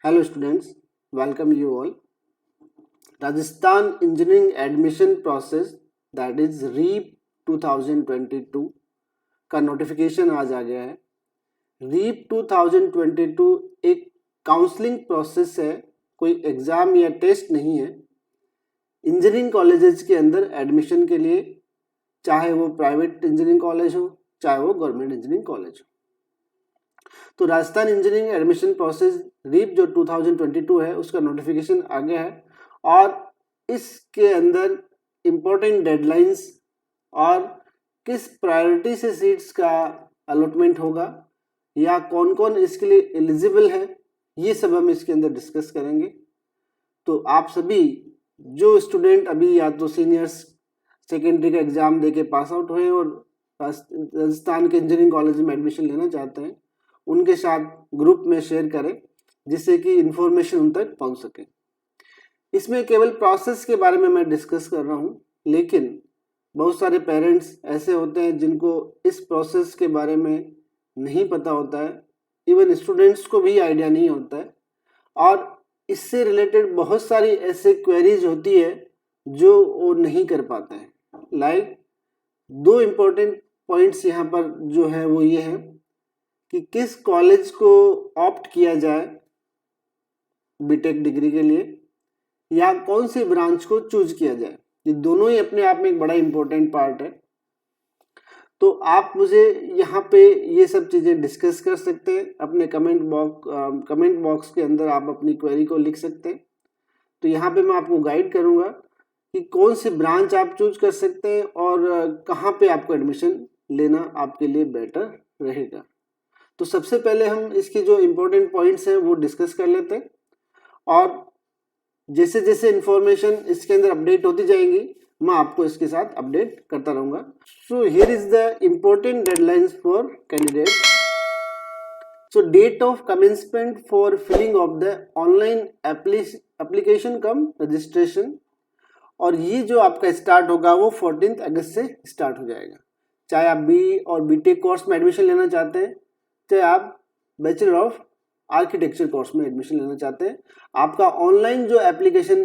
Hello students, welcome you all. Rajasthan Engineering Admission Process that is REAP 2022 का notification आज आ गया है। REAP 2022 एक काउंसलिंग प्रोसेस है, कोई एग्ज़ाम या टेस्ट नहीं है। इंजीनियरिंग कॉलेजेस के अंदर एडमिशन के लिए, चाहे वो प्राइवेट इंजीनियरिंग कॉलेज हो, चाहे वो गवर्नमेंट इंजीनियरिंग कॉलेज हो। तो Rajasthan engineering admission process REAP जो 2022 है उसका नोटिफिकेशन आ गया है और इसके अंदर इम्पोर्टेंट डेडलाइंस और किस प्रायोरिटी से सीट्स का अलॉटमेंट होगा या कौन कौन इसके लिए एलिजिबल है, ये सब हम इसके अंदर डिस्कस करेंगे। तो आप सभी जो स्टूडेंट अभी या तो सीनियर्स सेकेंडरी का एग्जाम देके पास आउट हुए और राजस्थान के इंजीनियरिंग कॉलेज में एडमिशन लेना चाहते हैं, उनके साथ ग्रुप में शेयर करें जिससे कि इंफॉर्मेशन उन तक पहुंच सके। इसमें केवल प्रोसेस के बारे में मैं डिस्कस कर रहा हूं, लेकिन बहुत सारे पेरेंट्स ऐसे होते हैं जिनको इस प्रोसेस के बारे में नहीं पता होता है, इवन स्टूडेंट्स को भी आइडिया नहीं होता है और इससे रिलेटेड बहुत सारी ऐसे क्वेरीज होती है जो वो नहीं कर पाते हैं। लाइक दो इम्पोर्टेंट पॉइंट्स यहाँ पर जो है वो ये है कि किस कॉलेज को ऑप्ट किया जाए बीटेक डिग्री के लिए या कौन सी ब्रांच को चूज किया जाए। ये दोनों ही अपने आप में एक बड़ा इंपॉर्टेंट पार्ट है। तो आप मुझे यहाँ पे ये सब चीज़ें डिस्कस कर सकते हैं, अपने कमेंट बॉक्स के अंदर आप अपनी क्वेरी को लिख सकते हैं। तो यहाँ पे मैं आपको गाइड करूँगा कि कौन सी ब्रांच आप चूज कर सकते हैं और कहाँ पे आपको एडमिशन लेना आपके लिए बेटर रहेगा। तो सबसे पहले हम इसके जो इम्पोर्टेंट पॉइंट्स हैं वो डिस्कस कर लेते हैं और जैसे जैसे इंफॉर्मेशन इसके अंदर अपडेट होती जाएंगी मैं आपको इसके साथ अपडेट करता रहूँगा। So here is the important deadlines for candidate. So date of commencement for filling of the online application cum registration, और ये जो आपका स्टार्ट होगा वो 14 अगस्त से स्टार्ट हो जाएगा। चाहे आप बी और बीटेक कोर्स में एडमिशन लेना चाहते हैं, चाहे आप बैचलर ऑफ आर्किटेक्चर कोर्स में एडमिशन लेना चाहते हैं, आपका ऑनलाइन जो एप्लीकेशन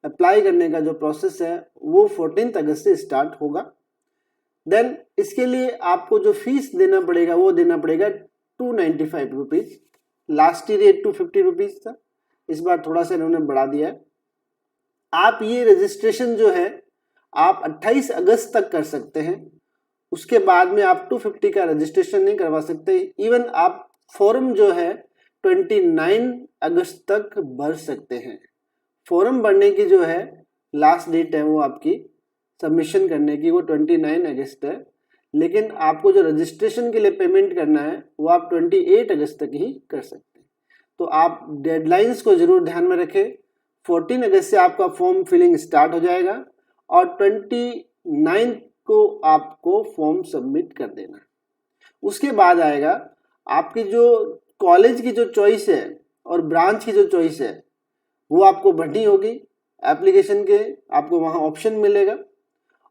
अप्लाई करने का जो प्रोसेस है वो 14 अगस्त से स्टार्ट होगा। देन इसके लिए आपको जो फीस देना पड़ेगा वो देना पड़ेगा 295 रुपीज़। लास्ट ईयर 250 रुपीज़ था, इस बार थोड़ा सा इन्होंने बढ़ा दिया है। आप ये रजिस्ट्रेशन जो है आप 28 अगस्त तक कर सकते हैं, उसके बाद में आप 250 का रजिस्ट्रेशन नहीं करवा सकते। इवन आप फॉर्म जो है 29 अगस्त तक भर सकते हैं। फॉर्म भरने की जो है लास्ट डेट है वो आपकी सबमिशन करने की वो 29 अगस्त है, लेकिन आपको जो रजिस्ट्रेशन के लिए पेमेंट करना है वो आप 28 अगस्त तक ही कर सकते हैं। तो आप डेडलाइंस को जरूर ध्यान में रखें। 14 अगस्त से आपका फॉर्म फिलिंग स्टार्ट हो जाएगा और 29 को आपको फॉर्म सबमिट कर देना। उसके बाद आएगा आपकी जो कॉलेज की जो चॉइस है और ब्रांच की जो चॉइस है वो आपको भरनी होगी। एप्लीकेशन के आपको वहाँ ऑप्शन मिलेगा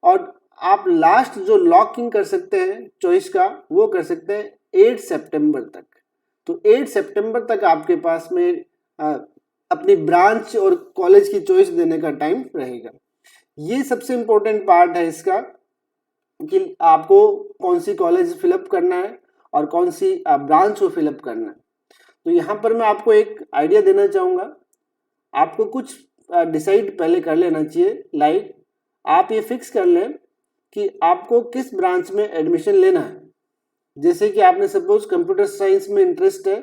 और आप लास्ट जो लॉक इन कर सकते हैं चॉइस का वो कर सकते हैं 8 सितंबर तक। तो 8 सितंबर तक आपके पास में अपनी ब्रांच और कॉलेज की चॉइस देने का टाइम रहेगा। ये सबसे इम्पोर्टेंट पार्ट है इसका कि आपको कौन सी कॉलेज फिलअप करना है और कौन सी ब्रांच को फिलअप करना है। तो यहाँ पर मैं आपको एक आइडिया देना चाहूँगा, आपको कुछ डिसाइड पहले कर लेना चाहिए। लाइक आप ये फिक्स कर लें कि आपको किस ब्रांच में एडमिशन लेना है। जैसे कि आपने सपोज कंप्यूटर साइंस में इंटरेस्ट है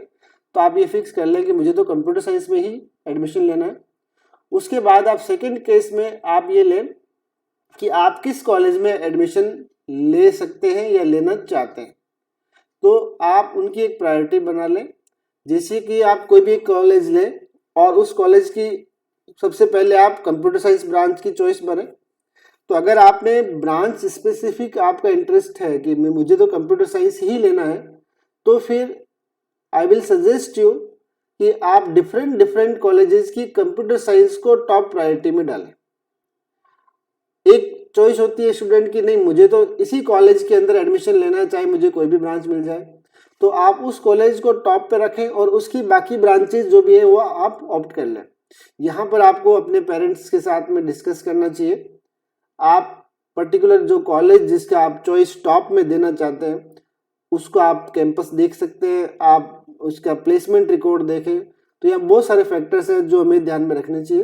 तो आप ये फिक्स कर लें कि मुझे तो कंप्यूटर साइंस में ही एडमिशन लेना है। उसके बाद आप सेकेंड केस में आप ये लें कि आप किस कॉलेज में एडमिशन ले सकते हैं या लेना चाहते हैं। तो आप उनकी एक प्रायोरिटी बना लें। जैसे कि आप कोई भी कॉलेज लें और उस कॉलेज की सबसे पहले आप कंप्यूटर साइंस ब्रांच की चॉइस बने। तो अगर आपने ब्रांच स्पेसिफिक आपका इंटरेस्ट है कि मुझे तो कंप्यूटर साइंस ही लेना है, तो फिर आई विल सजेस्ट यू कि आप डिफरेंट कॉलेजेस की कंप्यूटर साइंस को टॉप प्रायोरिटी में डालें। एक चॉइस होती है स्टूडेंट की, नहीं मुझे तो इसी कॉलेज के अंदर एडमिशन लेना है, चाहे मुझे कोई भी ब्रांच मिल जाए। तो तो आप उस कॉलेज को टॉप पे रखें और उसकी बाकी ब्रांचेज जो भी है वो आप ऑप्ट कर लें। यहाँ पर आपको अपने पेरेंट्स के साथ में डिस्कस करना चाहिए। आप पर्टिकुलर जो कॉलेज जिसका आप चॉइस टॉप में देना चाहते हैं उसको आप कैंपस देख सकते हैं, आप उसका प्लेसमेंट रिकॉर्ड देखें। तो यहाँ बहुत सारे फैक्टर्स हैं जो हमें ध्यान में रखने चाहिए,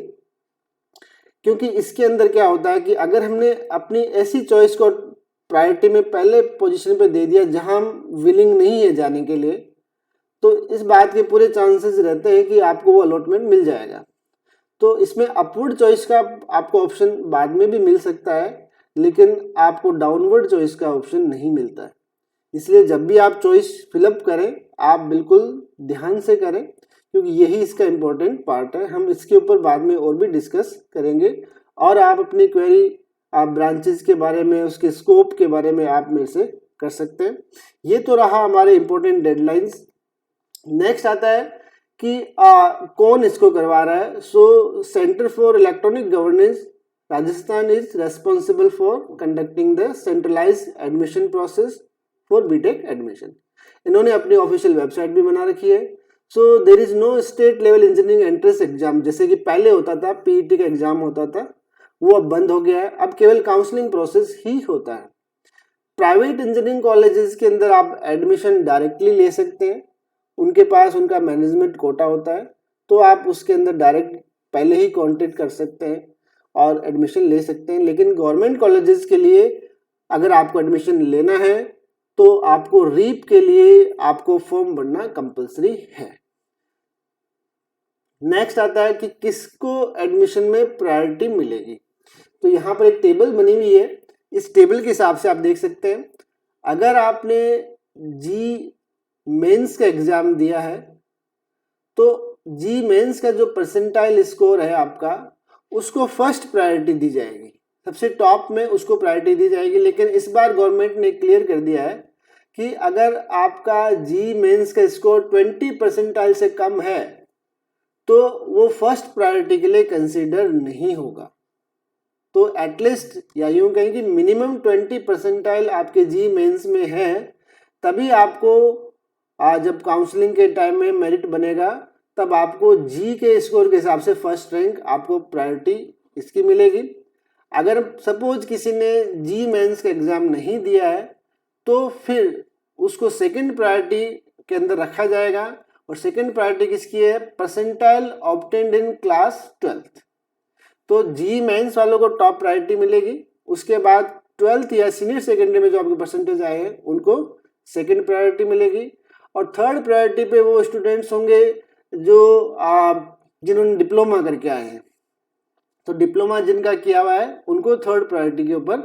क्योंकि इसके अंदर क्या होता है कि अगर हमने अपनी ऐसी चॉइस को प्रायोरिटी में पहले पोजीशन पे दे दिया जहां हम विलिंग नहीं है जाने के लिए, तो इस बात के पूरे चांसेस रहते हैं कि आपको वो अलॉटमेंट मिल जाएगा। तो इसमें अपवर्ड चॉइस का आपको ऑप्शन बाद में भी मिल सकता है, लेकिन आपको डाउनवर्ड चॉइस का ऑप्शन नहीं मिलता है। इसलिए जब भी आप चॉइस फिलअप करें आप बिल्कुल ध्यान से करें, क्योंकि यही इसका इम्पोर्टेंट पार्ट है। हम इसके ऊपर बाद में और भी डिस्कस करेंगे और आप अपनी क्वेरी आप ब्रांचेस के बारे में, उसके स्कोप के बारे में आप मेरे से कर सकते हैं। ये तो रहा हमारे इम्पोर्टेंट डेडलाइंस। नेक्स्ट आता है कि कौन इसको करवा रहा है। So centre for electronic governance Rajasthan is responsible for conducting the centralised admission process for BTech admission. इन्होंने अपनी ऑफिशियल वेबसाइट भी बना रखी है। So there is no state level engineering entrance exam, जैसे कि पहले होता था पीईटी का एग्जाम होता था, वो अब बंद हो गया है। अब केवल काउंसलिंग प्रोसेस ही होता है। प्राइवेट इंजीनियरिंग कॉलेजेस के अंदर आप एडमिशन डायरेक्टली ले सकते हैं, उनके पास उनका मैनेजमेंट कोटा होता है, तो आप उसके अंदर डायरेक्ट पहले ही कॉन्टेक्ट कर सकते हैं और एडमिशन ले सकते हैं। लेकिन गवर्नमेंट कॉलेजेस के लिए अगर आपको एडमिशन लेना है तो आपको रीप के लिए आपको फॉर्म भरना कंपलसरी है। नेक्स्ट आता है कि किसको एडमिशन में प्रायोरिटी मिलेगी। तो यहाँ पर एक टेबल बनी हुई है, इस टेबल के हिसाब से आप देख सकते हैं। अगर आपने जी मेंस का एग्जाम दिया है तो जी मेंस का जो परसेंटाइल स्कोर है आपका, उसको फर्स्ट प्रायोरिटी दी जाएगी, सबसे टॉप में उसको प्रायोरिटी दी जाएगी। लेकिन इस बार गवर्नमेंट ने क्लियर कर दिया है कि अगर आपका जी मेंस का स्कोर 20 परसेंटाइल से कम है तो वो फर्स्ट प्रायोरिटी के लिए कंसीडर नहीं होगा। तो एटलीस्ट या यूं कहें कि मिनिमम 20 परसेंटाइल आपके जी मेंस में है, तभी आपको जब काउंसलिंग के टाइम में मेरिट बनेगा तब आपको जी के स्कोर के हिसाब से फर्स्ट रैंक आपको प्रायोरिटी इसकी मिलेगी। अगर सपोज किसी ने जी मेंस का एग्जाम नहीं दिया है तो फिर उसको सेकंड प्रायोरिटी के अंदर रखा जाएगा। और सेकंड प्रायोरिटी किसकी है? Percentile obtained in class 12th। तो जी मेंस वालों को टॉप प्रायोरिटी मिलेगी, उसके बाद 12th या सीनियर सेकेंडरी में जो आपके परसेंटेज आए हैं उनको सेकंड प्रायोरिटी मिलेगी। और थर्ड प्रायोरिटी पे वो स्टूडेंट्स होंगे जो जिन्होंने डिप्लोमा करके आए हैं, तो डिप्लोमा जिनका किया हुआ है उनको थर्ड प्रायोरिटी के ऊपर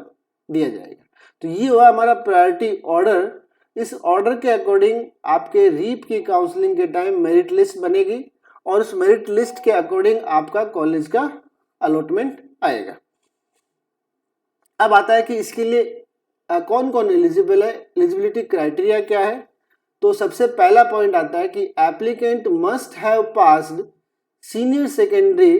दिया जाएगा। तो ये हुआ हमारा प्रायोरिटी ऑर्डर। इस ऑर्डर के अकॉर्डिंग आपके रीप की काउंसलिंग के टाइम मेरिट लिस्ट बनेगी और उस मेरिट लिस्ट के अकॉर्डिंग आपका कॉलेज का अलॉटमेंट आएगा। अब आता है कि इसके लिए कौन कौन एलिजिबल है, एलिजिबिलिटी क्राइटेरिया क्या है। तो सबसे पहला पॉइंट आता है कि applicant must have passed senior secondary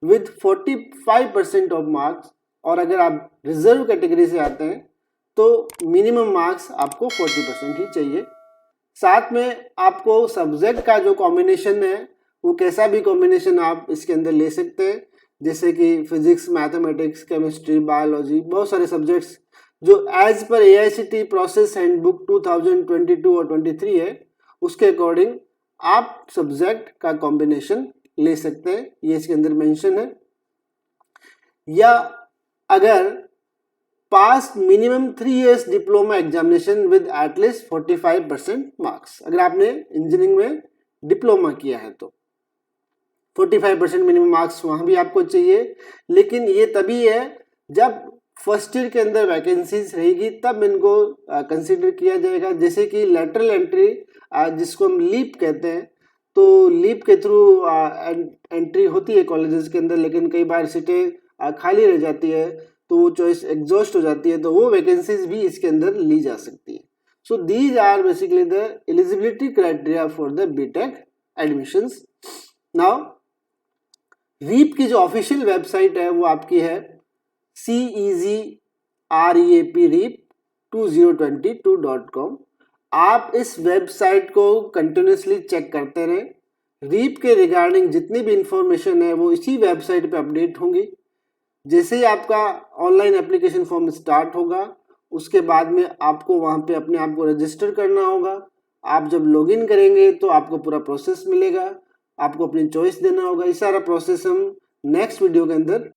with 45% of marks, और अगर आप रिजर्व कैटेगरी से आते हैं तो मिनिमम मार्क्स आपको 40% ही चाहिए। साथ में आपको सब्जेक्ट का जो कॉम्बिनेशन है वो कैसा भी कॉम्बिनेशन आप इसके अंदर ले सकते हैं, जैसे कि फिजिक्स, मैथमेटिक्स, केमिस्ट्री, बायोलॉजी, बहुत सारे सब्जेक्ट्स जो as per AICTE process handbook 2022 और 23 है उसके अकॉर्डिंग आप सब्जेक्ट का कॉम्बिनेशन ले सकते हैं, ये इसके अंदर मेंशन है। या अगर पास minimum 3 years diploma examination with at least 45% marks, अगर आपने इंजीनियरिंग में डिप्लोमा किया है तो 45% मिनिमम मार्क्स वहां भी आपको चाहिए। लेकिन ये तभी है जब फर्स्ट ईयर के अंदर वैकेंसीज रहेगी तब इनको कंसीडर किया जाएगा। जैसे कि लेटरल एंट्री जिसको हम लीप कहते हैं, तो लीप के थ्रू एंट्री होती है कॉलेजेस के अंदर, लेकिन कई बार सीटें खाली रह जाती है तो वो चॉइस एग्जॉस्ट हो जाती है, तो वो वैकेंसीज भी इसके अंदर ली जा सकती है। So these are basically the eligibility criteria for the BTech admissions. Now REAP की जो ऑफिशियल वेबसाइट है वो आपकी है CEGREAP2022.com। आप इस वेबसाइट को कंटिन्यूसली चेक करते रहें। रीप के रिगार्डिंग जितनी भी इंफॉर्मेशन है वो इसी वेबसाइट पे अपडेट होंगी। जैसे ही आपका ऑनलाइन एप्लीकेशन फॉर्म स्टार्ट होगा उसके बाद में आपको वहाँ पे अपने आप को रजिस्टर करना होगा। आप जब लॉगिन करेंगे तो आपको पूरा प्रोसेस मिलेगा, आपको अपनी चॉइस देना होगा। ये सारा प्रोसेस हम नेक्स्ट वीडियो के अंदर